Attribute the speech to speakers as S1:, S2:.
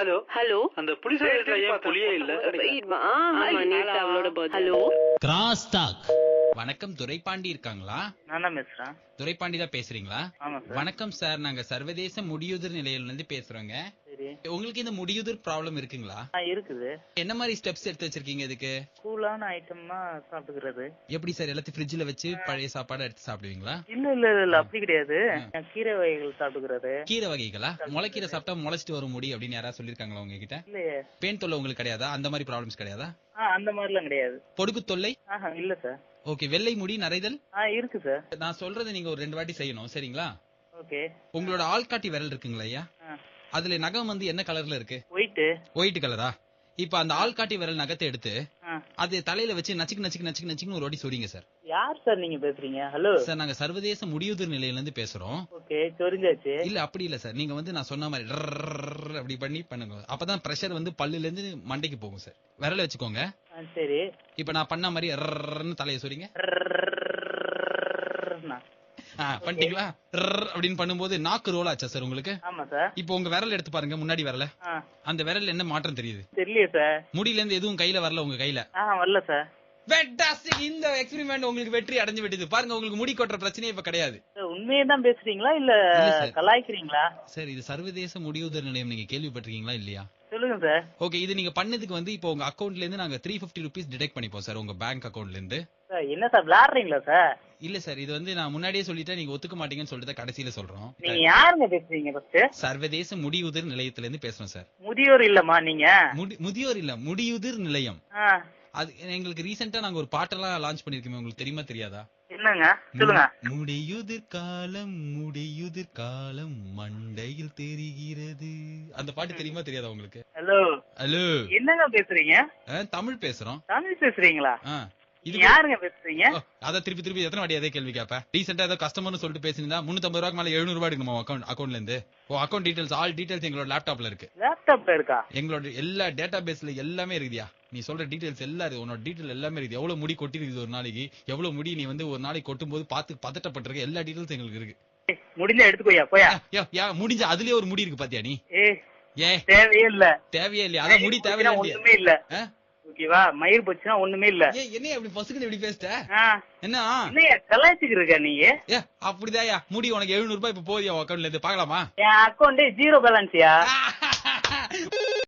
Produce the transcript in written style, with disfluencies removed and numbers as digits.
S1: Hello
S2: hello
S1: அந்த police ஏன் புலியே இல்ல?
S2: அவளோட பர்த்டே. Hello
S3: cross talk. வணக்கம், துரைப்பாண்டி இருக்காங்களா?
S4: நான் தான் பேசுறேன்.
S3: துரைப்பாண்டி தான் பேசுறீங்களா?
S4: ஆமா சார்.
S3: வணக்கம் சார், நாங்க சர்வதேச முடியுதிர் நிலையில இருந்து பேசுறோங்க.
S4: சரி.
S3: உங்களுக்கு இந்த முடியுதிர் ப்ராப்ளம் இருக்குங்களா?
S4: இருக்குது.
S3: என்ன மாதிரி ஸ்டெப்ஸ் எடுத்து வச்சிருக்கீங்க இதுக்கு?
S4: கூலான ஐட்டம்னா சாப்பிட்டுக்கிறது.
S3: எப்படி சார், எல்லாத்தையும் ஃப்ரிட்ஜ்ல வச்சு பழைய சாப்பாடு எடுத்து சாப்பிடுவீங்களா?
S4: இல்ல அப்படி கிடையாது. கீரை வகைகள் சாப்பிட்டுக்கிறது.
S3: கீரை வகைகளா? முளைக்கீரை சாப்பிட்டா முளைச்சிட்டு வர முடி அப்படின்னு யாராவது சொல்லிருக்காங்களா உங்ககிட்ட?
S4: இல்லையே.
S3: பேன் தொல்லை உங்களுக்கு கிடையாதா? அந்த மாதிரி ப்ராப்ளம்ஸ் கிடையாதா?
S4: அந்த மாதிரிலாம் கிடையாது.
S3: பொடுகு தொல்லை?
S4: இல்ல சார்.
S3: ஓகே. வெள்ளை முடி நரைதல்?
S4: இருக்கு சார்.
S3: நான் சொல்றதை நீங்க ஒரு 2 வாட்டி செய்யணும், சரிங்களா?
S4: ஓகே.
S3: உங்களோட ஆள்காட்டி விரல் இருக்குங்களா ஐயா? அதுல நகம் வந்து என்ன கலர்ல இருக்கு? ஒயிட் கலரா? இப்ப அந்த ஆள்காட்டி விரல் நகத்தை எடுத்து அது தலையில வச்சு நச்சுக்கு நச்சுக்கு நச்சுக்கு நச்சுக்கு ஒரு வாட்டி சொறீங்க சார்.
S4: யார் சார் நீங்க பேசுறீங்க? ஹலோ
S3: சார், நாங்க சர்வதேச முடியுதிர் நிலையில இருந்து பேசுறோம்.
S4: ஓகே, சொரிஞ்சாச்சு.
S3: இல்ல அப்படி இல்ல சார், நீங்க வந்து நான் சொன்ன மாதிரி அப்படி பண்ணி பண்ணுங்க. அப்பதான் பிரஷர் வந்து பல்லுல இருந்து மண்டைக்கு போகும் சார். விரல வச்சுக்கோங்க.
S4: சரி.
S3: இப்ப நான் பண்ண மாதிரி தலையை சொறீங்க. பண்ணிட்டீங்களா? அப்படின்னு பண்ணும்போது நாக்கு ரோல் ஆச்சா சார் உங்களுக்கு?
S4: ஆமா சார்.
S3: இப்போ உங்க விரல் எடுத்து பாருங்க, முன்னாடி விரல. அந்த விரல்ல என்ன மாற்றம் தெரியுது?
S4: தெரியல சார்.
S3: முடியில இருந்து எதுவும் கையில வரல உங்க கையில?
S4: வரல சார்.
S3: ஃபேண்டாஸ்டிக். இந்த எக்ஸ்பெரிமெண்ட் உங்களுக்கு வெற்றி அடைஞ்சு விட்டது. பாருங்க, உங்களுக்கு முடி கொட்டுற பிரச்சனையே இப்ப கிடையாது.
S4: உண்மையே தான் பேசுறீங்களா இல்ல கலாய்க்கிறீங்களா?
S3: சார், இது சர்வதேச முடியுதிர் நிலையம், நீங்க கேள்விப்பட்டிருக்கீங்களா இல்லையா?
S4: சொல்லுங்க சார்.
S3: ஓகே, இது நீங்க பண்ணதுக்கு வந்து இப்போ உங்க அக்கவுண்ட்ல இருந்து நாங்க 350 rupees டிடெக்ட் பண்ணிப்போம் சார், உங்க பேங்க் அக்கவுண்ட்ல இருந்து.
S4: என்ன சார் விளையாடுறீங்களா சார்?
S3: இல்ல சார், இது வந்து நான் முன்னாடியே சொல்லிட்டேன், நீங்க ஒத்துக்க மாட்டீங்கன்னு சொல்லிட்டு கடைசியில சொல்றோம்.
S4: நீங்க யாருங்க பேசுறீங்க? ஃபர்ஸ்ட்
S3: சர்வதேச முடியுதிர் நிலையத்துல இருந்து பேசுறோம் சார்.
S4: முதியோர் இல்லமா நீங்க?
S3: முதியோர் இல்ல, முடியுதிர் நிலையம். அது எங்களுக்கு ரீசெண்டா நாங்க ஒரு பாட்டெல்லாம் லான்ச் பண்ணிருக்கோம், உங்களுக்கு தெரியுமா தெரியாதா?
S4: என்னங்க சொல்லுங்க.
S3: முடியுதிர் காலம் மண்டையில் தெரிகிறது. அந்த பாட்டு தெரியுமா தெரியாதா உங்களுக்கு?
S4: ஹலோ
S3: ஹலோ,
S4: என்னங்க பேசுறீங்க?
S3: தமிழ் பேசுறோம்.
S4: தமிழ் பேசுறீங்களா?
S3: இது
S4: யாருங்க பேசுறீங்க?
S3: அத திருப்பி எத்தனை வாட்டி அதே கேள்வி கேப்ப? ரீசெண்டா ஏதோ கஸ்டமர்னு சொல்லிட்டு பேசினா 350 ரூபாய்க்கு மேல 700 ரூபாய் எடுக்கணும் அக்கவுண்ட்ல இருந்து. அக்கவுண்ட் டீடைல்ஸ், ஆல் டீடைல்ஸ் எங்களோட லேப்டாப்ல இருக்கு.
S4: லேப்டாப்ல இருக்கா?
S3: எங்களோட எல்லா டேட்டா பேஸ்ல எல்லாமே இருக்குதியா. நீ சொல்ற டீடைல்ஸ் எல்லாம் இருக்கு. உன்னோட டீடைல் எல்லாமே இருக்கு. எவ்வளவு முடி கொட்டி இருக்குது ஒரு நாளைக்கு, எவ்வளவு முடி நீ வந்து ஒரு நாளைக்கு கொட்டும் போது பார்த்து பதட்டப்பட்டிருக்க, எல்லா டீடைல்ஸ் எங்களுக்கு இருக்கு.
S4: முடிஞ்சா எடுத்துக்கோயா போயா.
S3: முடிஞ்ச அதுலயே ஒரு முடி இருக்கு பாத்தியா நீ?
S4: தேவையே இல்ல.
S3: தேவையே இல்லையா? அதான் முடி தேவையில்லை.
S4: ஒண்ணுமே இல்ல. ஓகேவா? மயிர் போச்சுன்னா ஒண்ணுமே இல்ல.
S3: என்ன அப்படி பசுக்கு இப்படி பேசிட்ட? என்ன
S4: கலாய்ச்சிட்டு இருக்க நீ?
S3: அப்படிதாயா முடி உனக்கு 700 ரூபாய் இப்ப போதியா அக்கவுண்ட்ல இருந்து? பாக்கலாமா?
S4: என் அக்கௌண்ட் 0 பேலன்ஸ்யா.